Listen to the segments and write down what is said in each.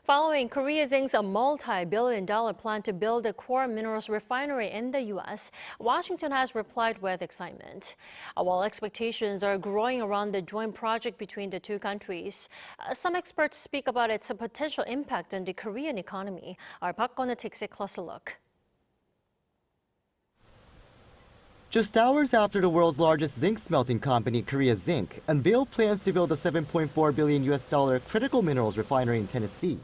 Following Korea Zinc's multi-billion-dollar plan to build a core minerals refinery in the U.S., Washington has replied with excitement. While expectations are growing around the joint project between the two countries, some experts speak about its potential impact on the Korean economy. Our Park Kun-woo takes a closer look. Just hours after the world's largest zinc smelting company, Korea Zinc, unveiled plans to build a $7.4 billion critical minerals refinery in Tennessee,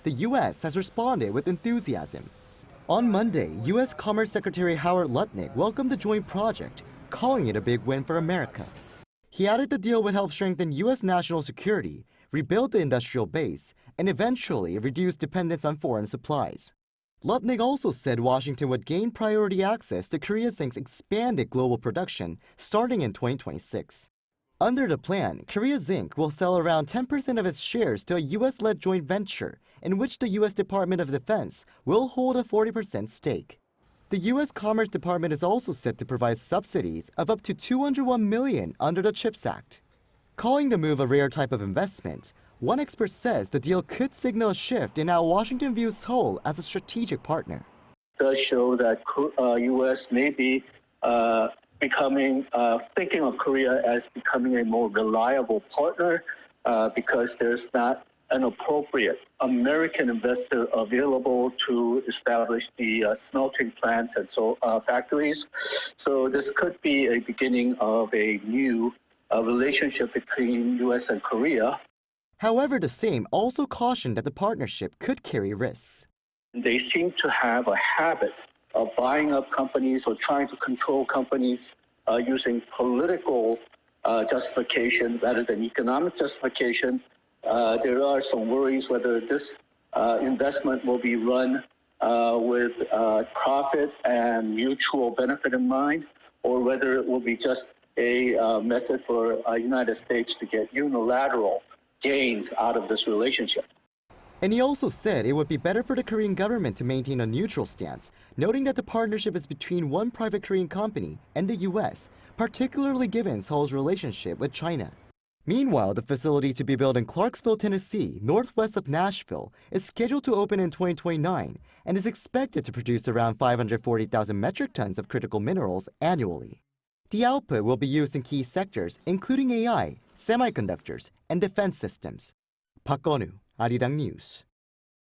the U.S. has responded with enthusiasm. On Monday, U.S. Commerce Secretary Howard Lutnick welcomed the joint project, calling it a big win for America. He added the deal would help strengthen U.S. national security, rebuild the industrial base, and eventually reduce dependence on foreign supplies. Lutnick also said Washington would gain priority access to Korea Zinc's expanded global production starting in 2026. Under the plan, Korea Zinc will sell around 10% of its shares to a U.S.-led joint venture in which the U.S. Department of Defense will hold a 40% stake. The U.S. Commerce Department is also set to provide subsidies of up to $201 million under the CHIPS Act. Calling the move a rare type of investment, one expert says the deal could signal a shift in how Washington views Seoul as a strategic partner. It does show that U.S. may be thinking of Korea as becoming a more reliable partner because there's not an appropriate American investor available to establish the smelting plants and factories. So this could be a beginning of a new relationship between U.S. and Korea. However, the same also cautioned that the partnership could carry risks. They seem to have a habit of buying up companies or trying to control companies using political justification rather than economic justification. There are some worries whether this investment will be run with profit and mutual benefit in mind, or whether it will be just a method for the United States to get unilateral gains out of this relationship. And he also said it would be better for the Korean government to maintain a neutral stance, noting that the partnership is between one private Korean company and the U.S., particularly given Seoul's relationship with China. Meanwhile, the facility to be built in Clarksville, Tennessee, northwest of Nashville, is scheduled to open in 2029 and is expected to produce around 540,000 metric tons of critical minerals annually. The output will be used in key sectors, including AI, semiconductors, and defense systems. Park Kun-woo, Arirang News.